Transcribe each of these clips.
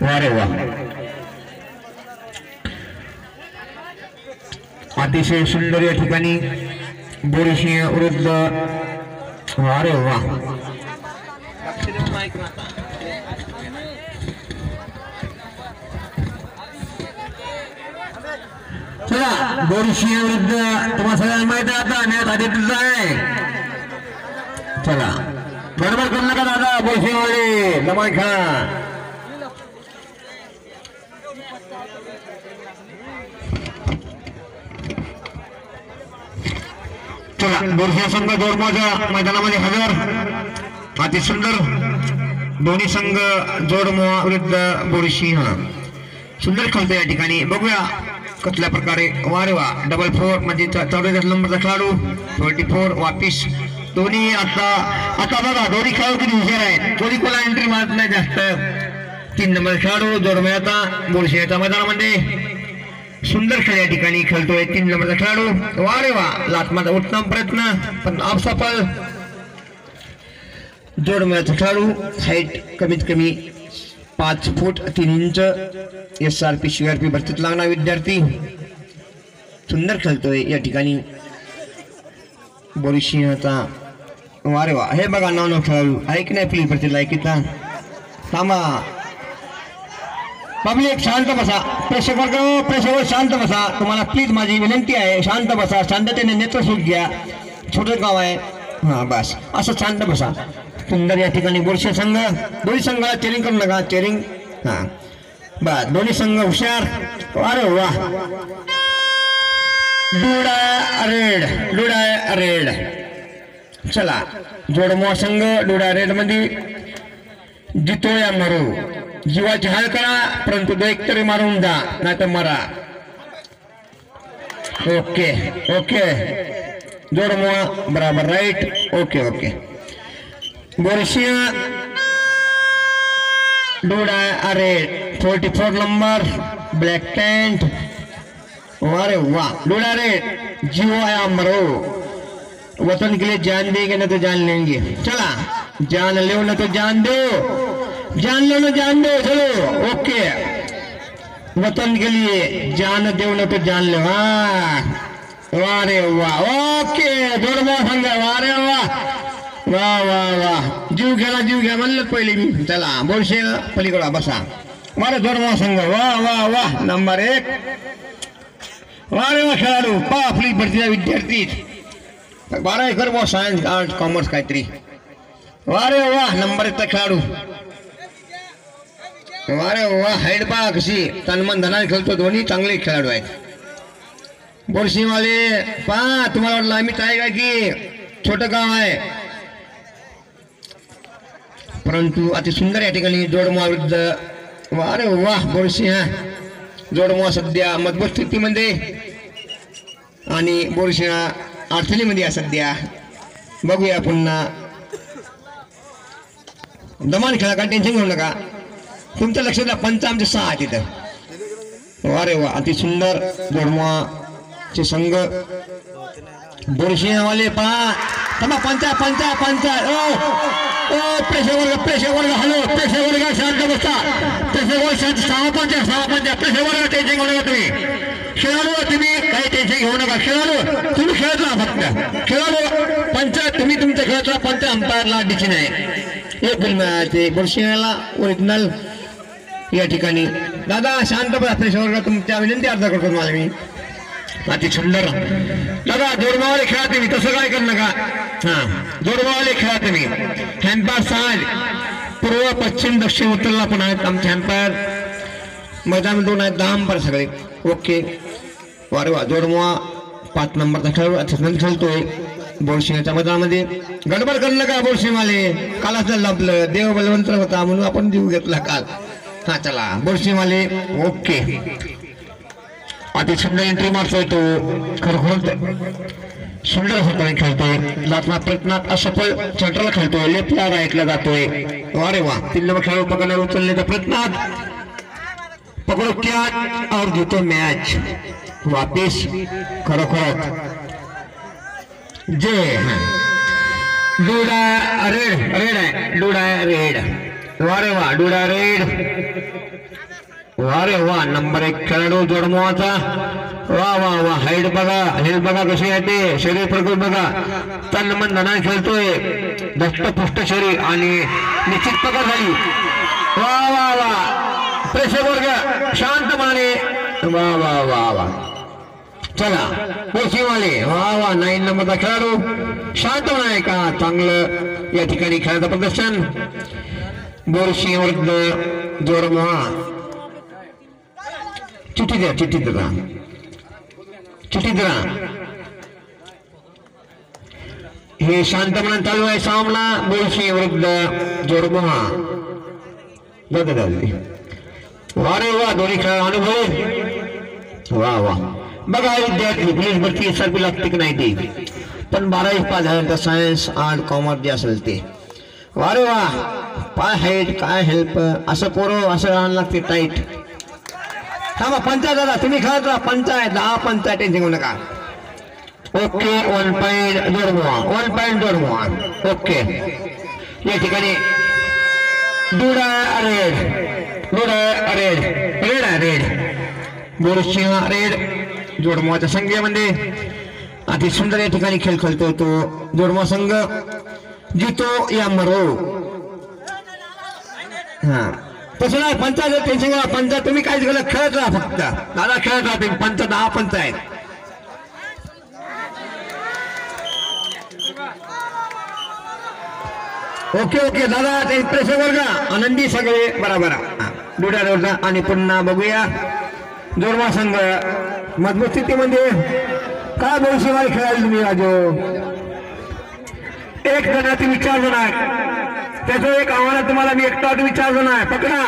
वारे वा, अतिशय सुंदर या ठिकाणी बोरीसिंह विरुद्ध. अरे वा, चला बोरीसिंह विरुद्ध तुम्हाला सगळ्यांना माहिती आहे आता मॅच आधीच आहे. चला गडबड करू नका दादा, बोरीसिंह वाले लमाई खा. चला बोरीसिंह संघ जोडमोहाच्या मैदानामध्ये हजर. अति सुंदर दोन्ही संघ जोडमोहा विरुद्ध बोरीसिंह सुंदर खेळतो या ठिकाणी. बघूया कसल्या प्रकारे. वारे वा, डबल 4 म्हणजे 44 नंबरचा खेळाडू 44 वापिस. दोन्ही आता बघा दोन्ही खेळाडू किती हुशार आहेत. दोन्ही कोणा एंट्री मारत नाही जास्त. 3 नंबर खेळाडू जोडमोहाचा बोरीसिंहच्या मैदानामध्ये सुंदर खेळ या ठिकाणी खेळतोय 3 नंबरचा खेळाडू. वारे वा, लाटमाचा उत्तम प्रयत्न पण असफल. जोडमोहाचा खेळाडू हाईट कमीत कमी 5 फूट 3 इंच. SRP CRP भरतीत लागणार विद्यार्थी सुंदर खेळतोय या ठिकाणी बोरीसिंहचा. वारे वा, हे बघा नाव खेळाडू आहे की नाही प्लीज भरतीला ऐकिता. थांबा पब्लिक शांत बसा. प्रेक्षक शांत बसा. तुम्हाला प्लीज माझी विनंती आहे शांत बसा. शांततेने नेत्रसूट घ्या. छोटं गाव आहे. हा बस असं शांत बसा. सुंदर या ठिकाणी बोरीसिंह संघ. दोन्ही संघाला चेरिंग करू नका. चेरिंग हा बस. दोन्ही संघ हुशार. अरे वा, लुडा रेड. चला जोडमोहा संघ लुडा रेड मध्ये जितो या मरो. जीवाची हाल करा परंतु एक तरी मारून जा नाही तर मरा. ओके ओके जोडमोहा बराबर राईट. Okay okay. बोरीसिंह लुडा रेड 44 नंबर ब्लैक पैंट. वारे वाह, लुडा रेड जीवो या मरो. वतन के लिए जान देंगे ना तो जान लेंगे. चला जान लो ना तो जान दो. जान लो ना जान दो. चलो ओके. वतन के लिए जान दो ना तो जान लो. वारे वाह. ओके जोडमोहा संघ. वारे वाह वाह वाह वाह. जीव घ्या म्हणलं पहिले मी. चला बोरीसिंह पलीकडा बसा. वारे जोडमोहा संघ. वाह वाह वाह नंबर 1. वारे वा खेळाडू पा आपली भरतीचा विद्यार्थी 12 एकर व सायन्स आर्ट कॉमर्स काहीतरी. वारे वा नंबर 1चा खेळाडू. वारे वा, हाईट पा कशी तनमन धनाने खेळतो. दोन्ही चांगले खेळाडू आहेत. बोरीसिंह वाले पा तुम्हाला वाटलं आम्ही काय काय की छोटं गाव आहे परंतु अति सुंदर या ठिकाणी जोडमोहा विरुद्ध. वारे वाह, बोरीसिंह जोडमोहा सध्या मजबूत स्थितीमध्ये आणि बोरीसिंह अडचणीमध्ये आहे सध्या. बघूया पुन्हा. दमान खेळा का टेन्शन घेऊ नका. तुमच्या लक्षात पंच आमचे 6 आहेत तिथं. वारे वा, अति सुंदर जोडमोहाचे संघ. बोरीसिंह वाले पहा तमा पंचा. प्रेक्षक वर्ग हॅलो. प्रेक्षक वर्ग शांत बसता. प्रेक्षक वर्ग शांत. 6 पंच. प्रेक्षक वर्ग टेन्शन घेऊ नका तुम्ही. खेळाडू तुम्ही काही टेन्शन घेऊ नका. खेळाडू तुम्ही खेळत राहा फक्त. खेळाडू पंच तुम्ही तुमच्या खेळत राहा. पंच अंपायरला अडीची नाही. एक फिल्म ते बोरीसिंहला ओरिजिनल या ठिकाणी. दादा शांत बसा. प्रेक्षक वर्ग तुमच्या विनंती अर्ज करतो मला मी. अति सुंदर दादा जोडमावाले खेळा तुम्ही. तसं काय करू नका. हा जोडमावाले खेळा तुम्ही. हॅम्पायर साल पूर्व पश्चिम दक्षिण उत्तरला पण आहेत आमचे हॅम्पायर. मैदान 2 आहेत 10 अंपायर सगळे. ओके. वारे वा, जोडमोहा 5 नंबरचा खेळाडू अत्यंत खेळतोय बोरीसिंहच्या मैदानामध्ये. गडबड करू नका बोरीसिंहवाले. कालच लपलं देव बलवंत होता म्हणून आपण जीव घेतला काल. हा चला बोरीसिंहवाले. ओके. अति सुंदर एंट्री मारतोय तो. खरोखर सुंदर हाताने खेळतोय. लाटमा प्रयत्नात असफल. सेंटरला खेळतोय. लेफ्टला राईटला जातोय. वारे वा, 3 नंबर खेळाडू पकडण्यावर उचलण्याच्या प्रयत्नात पकडो कॅच और जीतो मॅच. वापिस खरोखरच जे लुडा रेड आहे. लुडा रेड वारे वा डुडा रेड वारे वा नंबर 1 खेळाडू जोडमोहाचा वा वा वा हाईट बघा हेल्थ बघा कशी आहे ते शरीर प्रकृती बघा तन मन धनाने खेळतोय दष्टपुष्ट शरीर आणि निश्चित पकड झाली वा वा वा प्रेक्षक वर्ग शांत मनाने वा वा वा वा चला पोशीवाले वा वा 9 नंबरचा खेळाडू शांत मनाने का चांगलं या ठिकाणी खेळाचं प्रदर्शन बोरशी वर्ग जोडमोहा चिठ्ठी द्या चिठ्ठी द्या चिठ्ठी द्या हे शांत मनाने चालू आहे सामना बोरशी विरुद्ध जोडमोहा वारे वा दोन्ही खेळ अनुभव वा वा बघा विद्यार्थी पोलीस भरती एसआरपी लागते की नाही ते पण 12वी पास झाल्यानंतर सायन्स आर्ट कॉमर्स जे असेल ते वारे वा काय हाईट काय हेल्प असं पोरं असं राहायला लागते टाईट थांबा पंचायत दादा तुम्ही खेळत राहा पंचायत 10 पंचायत टेन्शन घेऊ नका ओके 1 पॉइंट जोडमोहा ओके या ठिकाणी डुडा रेड बोरसिंह रेड जोडमोहाच्या संघामध्ये अति सुंदर या ठिकाणी खेळ खेळतो तो जोडमोहा संघ जितो या मरो हा तसं नाही पंचायत टेन्शन घ्या पंचायत तुम्ही काय केलं खेळत राहा फक्त दादा खेळत राहा तुम्ही 10 पंचायत ओके ओके दादा ते प्रेक्षक वर्ग आनंदी सगळे बरोबर डुड्या आणि पुन्हा बघूया जोडमा संघ मजबूत स्थितीमध्ये काय बोलशिवाय खेळायला तुम्ही राजो एक जण तुम्ही 4 जण आहे त्याचं एक आव्हान तुम्हाला मी एकटा तुम्ही 4 जण आहे पकडा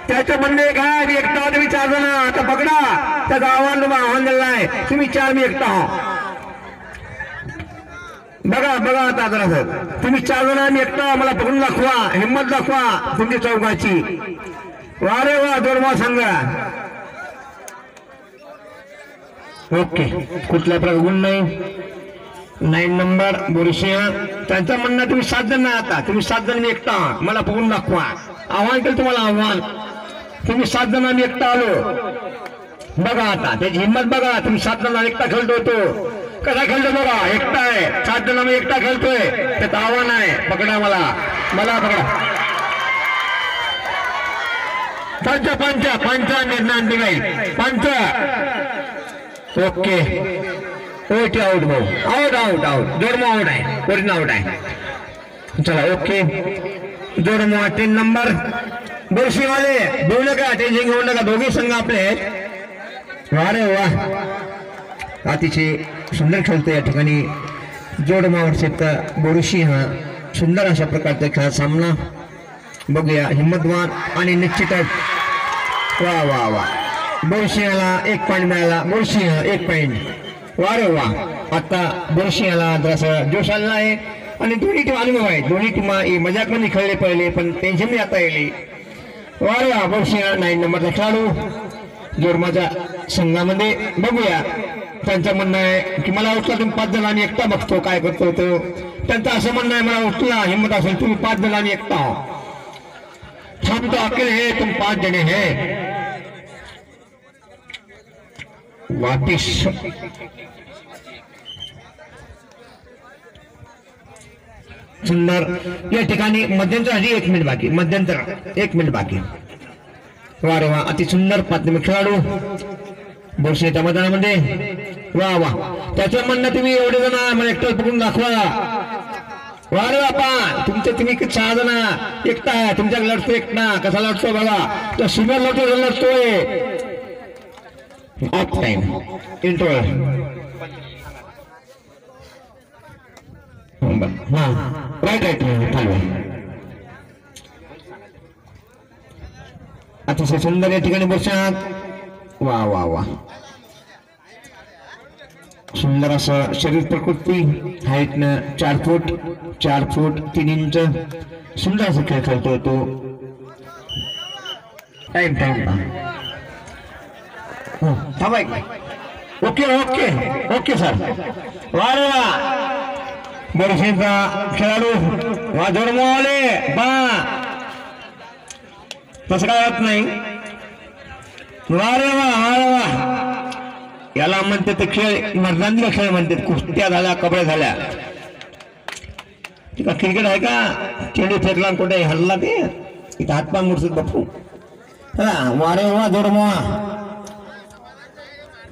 त्याचं म्हणणे काय मी एकटा तुम्ही 4 जण आता पकडा त्याचं आव्हान दिलं आहे तुम्ही 4 मी एकटा आहो बघा आता जरा सर तुम्ही 4 जण मी एकटा मला पकडून दाखवा हिंमत दाखवा तुमची चौकाची वारे वा जोडमा संघ ओके कुठल्या प्रकार गुण नाही 9 नंबर बोरसिंह त्यांचं म्हणणं तुम्ही 7 जण नाही आता तुम्ही 7 जण मी एकटा मला पकडून दाखवा आव्हान केलं तुम्हाला आव्हान तुम्ही 7 जण मी एकटा आलो बघा आता त्याची हिंमत बघा तुम्ही 7 जण एकटा खेळतो तो कसा खेळतो बघा एकटा आहे 7 जण मी एकटा खेळतोय त्याचं आव्हान आहे पकडा मला पकडा पंच निर्णय दिलाय पंच ओके ओके आउट भाऊ आउट जोडमो आउट आहे ओरिजिनल आउट आहे चला ओके जोडमो 3 नंबर बोरशीवाले बोलू नका टेन्शन घेऊ नका दोघे संघ आपले अरे वा अतिशय सुंदर खेळतो या ठिकाणी जोडमावरचे बोरसिंह सुंदर अशा प्रकारचा खेळ सामना बघूया हिम्मतवान आणि निश्चितच वा वा वा बोरसिंहाला 1 पॉइंट मिळाला बोरसिंह 1 पॉइंट वा रे वा आता बोरसिंहाला जरासा जोश आलेला आहे आणि दोन्ही टीम अनुभव आहेत दोन्ही टीम मजाक मध्ये खेळले पहिले पण टेन्शन नाही आता येईल वा रे वा बोरसिंह 9 नंबरचा खेळाडू जोडमाच्या संघामध्ये बघूया त्यांचं म्हणणं आहे की मला उठला तुम्ही 5 जण आणि एकटा बघतो काय करतो तो त्यांचं असं म्हणणं आहे मला उठला हिम्मत असेल तुम्ही 5 जण आणि एकटा हो हम तो अकेले है तुम 5 जने हैं वापिस सुंदर या ठिकाणी मध्यंतर आधी 1 मिनिट बाकी मध्यंतर 1 मिनिट बाकी वा रे वा अति सुंदर प्राथमिक खेळाडू बोरसिंहच्या मैदानामध्ये वा वा त्याचं म्हणणं तुम्ही एवढे जण मला एकटं पकडून दाखवा वा रे बापा तुम्ही 6 जण एकटा आहे तुमच्या लढतो एकटा कसा लढतो बघा तो सिनियर लढतोय ऑफ टाइम इंटरव्हल हा राईट चालू अतिशय सुंदर या ठिकाणी बोरसिंह वा वा वा सुंदर असं शरीर प्रकृती हाईटनं 4 फूट 3 इंच सुंदर असं खेळ खेळतो तो टाइम थांबा ओके सर वा रे वा बोरसिंहचा खेळाडू वा जोडमोले बा तसं काय होत नाही. वा रे वा वा रे वा. याला म्हणते ते खेळ मर्दानी खेळ म्हणतात. कुस्त्या झाल्या, कबड्या झाल्या. का क्रिकेट आहे का? चेंडू फेकला कुठे हल्ला ते इथं हातपाय मुडसून बापू. वारे वा जोडमोहा.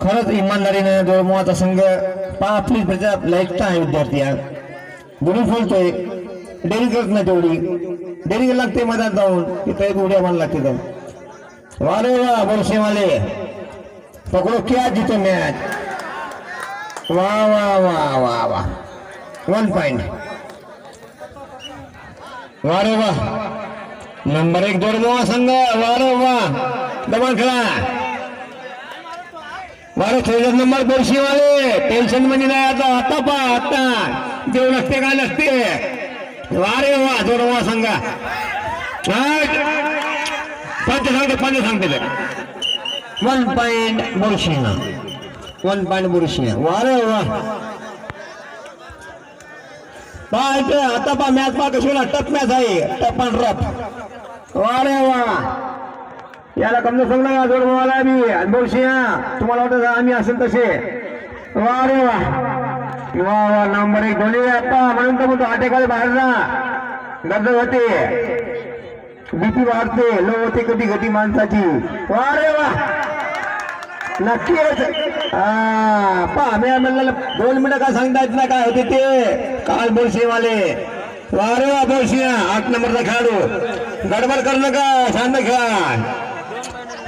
खरंच इमानदारीने जोडमोहाचा संघ पहा प्लीज त्याचा लाईकचा आहे विद्यार्थी. बुडून खोलतोय, डेरी करत नाही तेवढी. डेरी लागते मधात जाऊन तिथं उड्या मारला लागते जाऊन. वारे वा बोरशेवाले पकडो क्या जितो मॅच. वा वा वा वा वा. 1 पॉइंट. वारे वा. नंबर 1 जोडमोहा संघ. वारे वा. दबाण खेळा. वारे 13 नंबर बोरशीवाले. टेन्शन मध्ये नाही आता. आता पा आता देऊ नसते काय नसते. वारे वा जोडमोहा संघ. पंच सांगते 1 पॉइंट बोरशिया. 1 पॉइंट बोरशिया. वारे वा. पहा आता पहा मॅच पहा कशी टफ मॅच आहे. Tough and rough. वारे वा. याला कमजोर सांगला जोडमोहाला बी बोरशिया. तुम्हाला वाटत आम्ही असेल तसे. वारे वा वा वा. नंबर 1 दोन्ही आता म्हणून तर म्हणतो आटेकाळी बाहेर जा. गर्द होते, बीपी वाढते, लो होते कधी कधी माणसाची. वारे वा. नक्कीच. पहा मी म्हणलं 2 मिनिटं काय सांगता येत नाही काय होते ते काल बोरशेवाले. वारे वा बोरशिया 8 नंबरचा खेळाडू. गडबड करू नका, शांत खेळा.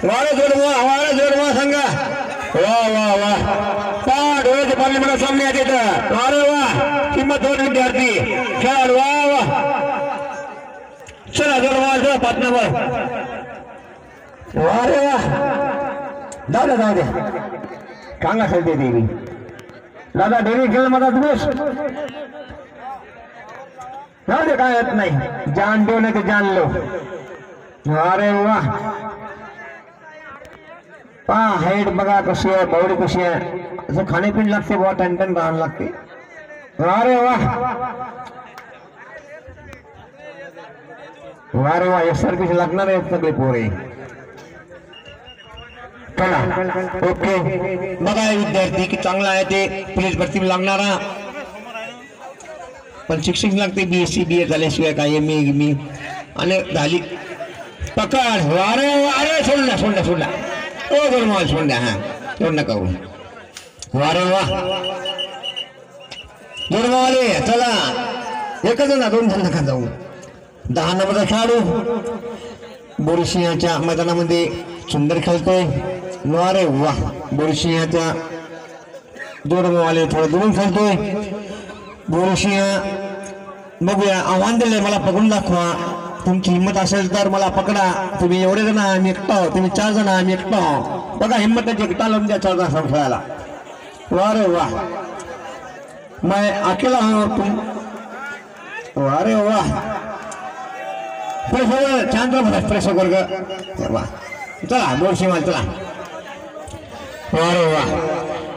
वारे जोडवा सांगा. वा वा वा. पहा डोळ्याचे पाणी मला सामने येत. वारे वा. किंमत 2 विद्यार्थी खेळाडू. वा वा. चला जोडवा 5 नंबर. वारे वा. जाऊ द्या चांगला खेळते देवी. दादा डेरी खेळ माझा दोष. जाऊ दे काय येत नाही. जान देऊ नये जान लो. अरे वा. पहा हाईट बघा कशी आहे, बावडी कशी आहे. असं खाणेपिण लागते बुवा. टन राहण लागते. अरे वा. वारे वा. एकसारखीच लागणार आहेत सगळे पोरे. चला ओके. बघा विद्यार्थी की चांगला आहे ते पोलीस भरती लागणारा. पण शिक्षक लागते. BSc BA झाल्याशिवाय काय MA आणि झाली. पकड. वारे वारे. सोडला ओ जोडमाल सोडल्या. हा सोड नका. वारे वा. जोडमावाले चला. एकच ना 2 जण नका जाऊ. 10 नंबरचा खेळाडू बोरशियाच्या मैदानामध्ये सुंदर खेळतोय. वारे वा. बोरशियाच्या जोडमावाले थोडं दुरून खेळतोय. बोरशिया बघूया. आव्हान दिले मला पकडून दाखवा. तुमची हिंमत असेल तर मला पकडा. तुम्ही एवढे जण आम्ही एकटा आहोत, तुम्ही 4 जण आम्ही एकटा आहोत. बघा हिंमत एकटा लावून द्या 4 जण खेळायला. वारे वा. मैं अकेला हूं तुम. वारे वा. प्रेस छान प्रेस वर्ग. वा. चला बोरशिमाल चला. वारे वा.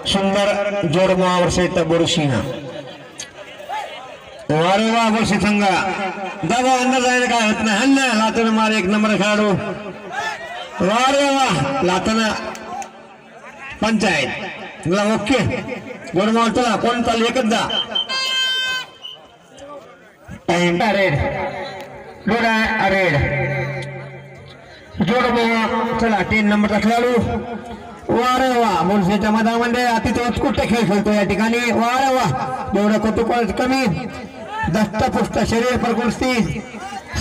सुंदर जोडमावर सहित बोरशिया. वारे वा. बोरशी संघ दाबा अंदाज आहे काय होत नाही. हल्ला लातूर मार 1 नंबर खेळाडू. वारे वा. लातना पंचायत ओके. जोडमावर चला. कोण चालू एकच जा. रेड जोडमावर चला. 3 नंबरचा खेळाडू. वारे वा. बोरशीच्या मैदानामध्ये अतिशय उत्कृष्ट खेळ खेळतो या ठिकाणी. वारे वा. जेवढं कौतुक कमी. दष्टपुष्ट शरीर प्रकृती.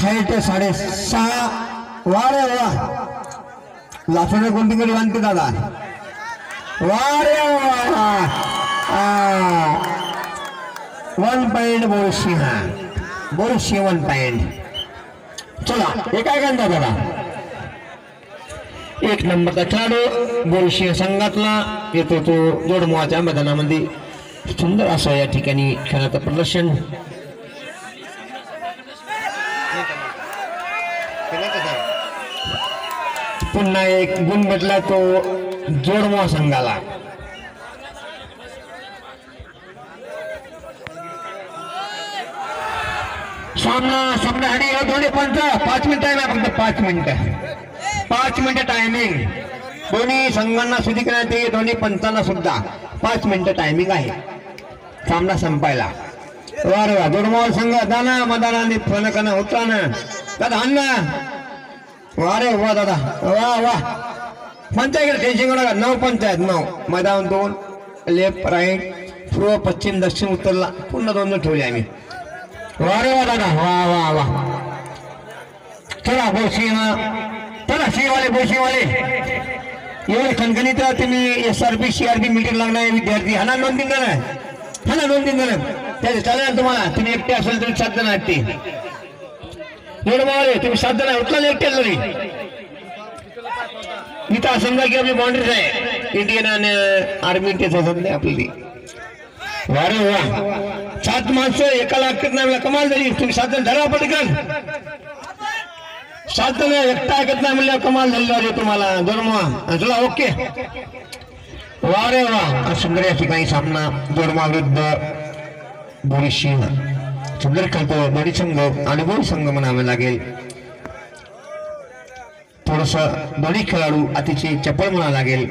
हाईट 6.5. वारे वा. लासून कोणती कधी बांधते दादा. वारे वा. 1 पॉइंट बोरशी 1 पॉइंट. चला हे काय करता दादा. 1 नंबरचा खेळाडू बोरशी संघातला येतो तो जोडमोहाच्या मैदानामध्ये. सुंदर असं या ठिकाणी खेळाचं प्रदर्शन. पुन्हा एक गुण भेटला तो जोडमोहा संघाला. सामना संपण्यासाठी 2 पंच 5 मिनिटं आहे ना फक्त 5 मिनिटं. 5 मिनिटं टायमिंग. दोन्ही संघांना सुधी करण्यात येईल, दोन्ही पंचांना सुद्धा 5 मिनिटं टायमिंग आहे सामना संपायला. वार वा जोडमावळ संघ दाना मदानाने फणकाना उतराना दादा अण्णा. वारे वा दादा वा वा. पंचायत टेन्शन नका. 9 पंचायत 9 मैदान 2 लेफ्ट राईट पूर्व पश्चिम दक्षिण उत्तरला पुन्हा 2 ठेवले आम्ही. वारे वा दादा वा वा वा. चला बोशिंग चला शिवाले बोशिंगवाले एवढे खणखणीत तुम्ही SRP CRP मीटर लागणारे विद्यार्थी हा ना 2-3 जण आहे. हा ना 2-3 जण त्याचे चालेल तुम्हाला. तुम्ही एकटे असेल तरी 7 जण आहेत ते एवढं मावले. तुम्ही 7 जण उचला एकटे जरी इथं समजा की आपली बाउंड्रीज आहे इंडियन आणि आर्मी तेच नाही आपली. वारे वा 7 माणसं एकाला ऐकत नाही कमाल झाली. तुम्ही 7 जण धरा पटकन. 7 जण एकटा ऐकत नाही म्हणलं कमाल झाली तुम्हाला. जोडमा चला ओके. वारे वा सुंदर या ठिकाणी सामना जोडमा विरुद्ध बोरीशिंग. सुंदर खेळतो दोन्ही संघ अनुभवी संघ म्हणावे लागेल. थोडस दोन्ही खेळाडू अतिशय चपळ म्हणावं लागेल.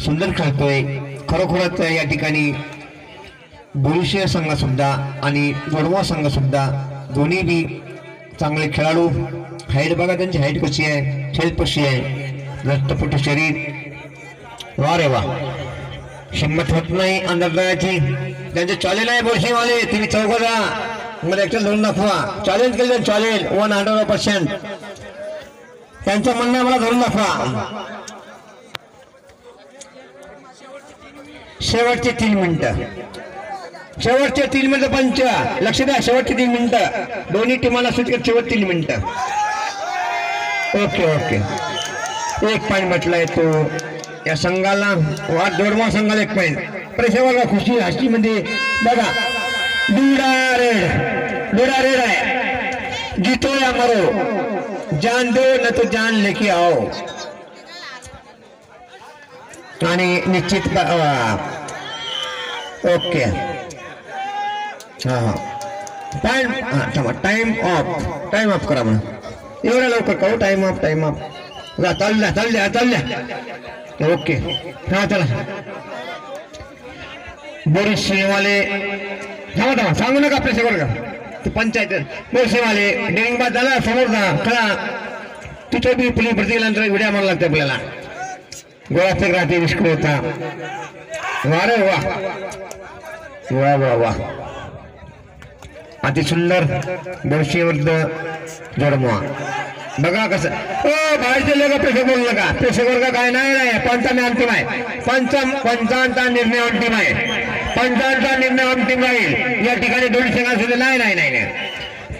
सुंदर खेळतोय खरोखरच या ठिकाणी बोरीशिंग संघ सुद्धा आणि जोडमा संघ सुद्धा दोन्ही बी चांगले खेळाडू. हाईट बघा त्यांची हाईट कशी आहे, खेळ कशी आहे, रक्तपुट शरीर. वारे वा हिंमत होत नाही अंदाजाची. त्यांचे चालेल आहे बोरशिंगवाले. तुम्ही चौघा मला एकटं धरून दाखवा. चॅलेंज केलं चालेल 100%. त्यांचं म्हणणं मला धरून दाखवा. शेवटचे 3 मिनिटं. शेवटचे 3 मिनिटं पंच लक्ष द्या. शेवटचे 3 मिनिटं दोन्ही टीमाला सुट शेवट 3 मिनिटं. Okay okay. 1 पॉईंट म्हटलाय तो या संघाला. वाद जोडमा संघाला 1 पॉईंट. प्रेक्षकाला खुशी हसी मध्ये बघा डुडा रेड आहे. जीतो या मरो जान दो न तो जान लेके आओ. आणि निश्चित ओके हा हा टाइम ऑफ करा म्हणून. एवढ्या लवकर करू टाइम ऑफ चालल्या ओके. हा चला बोरीशिंगवाले थांबा सांगू नका आपल्या सगळं का पंचायत. बोरीशिंगवाले डेरिंग बाद झाला समोर जा खरा. तिथे बी पुलिस प्रतिलांतर व्हिडिओ मारा लागते आपल्याला. गोळाफेक राहते निष्क्रिय होता. वारे वा वा वा वा. अति सुंदर बोरीशिंग विरुद्ध जोडमा. बघा कसं बाहेरचे लोक प्रेक्षक बोलू नका. प्रेक्षक वर्ग काय नाही पंचांचा अंतिम आहे. पंचांचा निर्णय अंतिम आहे. पंचांचा निर्णय अंतिम राहील या ठिकाणी. दोन्ही संघांसुद्धा नाही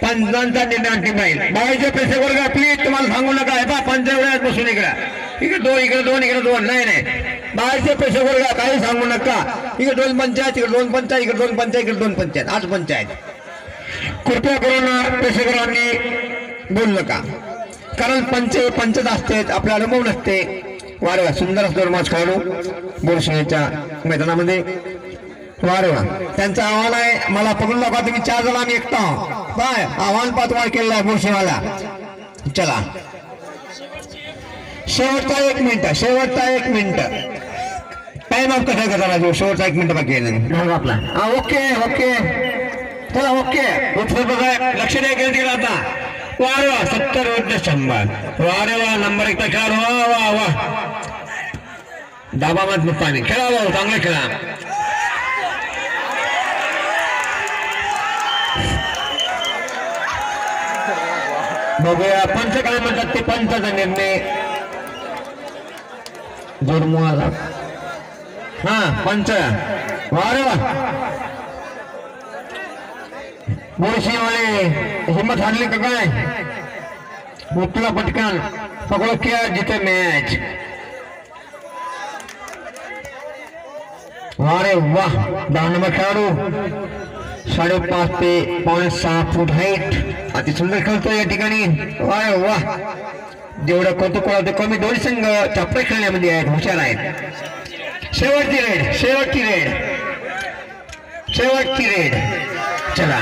पंचांचा निर्णय अंतिम राहील. बाहेरचे प्रेक्षक वर्ग प्लीज तुम्हाला सांगू नका. हे पा पंच वेळात बसून इकडे 2 इकडे 2 इकडे 2 नाही. बाहेरचे प्रेक्षक वर्ग काही सांगू नका. इकडे 2 पंचायत इकडे 2 पंचायत इकडे 2 पंचायत इकडे 2 पंचायत 8 पंचायत. कृपया करून प्रेक्षकांनी बोलू नका कारण पंचच असते आपला अनुभव नसते. वारे वा सुंदर असतो रोमांच खेळाडू बोरीशिंगच्या मैदानामध्ये. वारे वा त्यांचा आव्हान आहे मला पकडून नका तुम्ही 4 जण आम्ही एकटा काय आव्हान पातवाळ केलेला आहे बोरीशिंगला. चला शेवटचा 1 मिनिट टाइम ऑफ कसा करा. जो शेवटचा 1 मिनिट बाकी आहे आपला. हा ओके चला ओके. लक्ष द्या गेलं आता. वारे वा 70 विरुद्ध 100. वारे वा नंबर 1 खेळाडू. वा वा वा दाबा मत मुक्कामी खेळा भाऊ चांगले खेळा. बघूया पंच काय म्हणतात ते. पंचाचा निर्णय जोडमुळाला. हा पंच. वारे वा बोरीशिंगवाले हिम्मत हारली का काय. उठला पटकन पकडो किया जिथे मॅच. वारे वाह 10 नंबर खेळाडू 5.5 ते 6 फूट हाईट. अति सुंदर खेळतो या ठिकाणी. वारे वाह जेवढं कौतुक ते कमी. दोन्ही संघ चपळे खेळण्यामध्ये आहेत हुशार आहेत. शेवटची रेड चला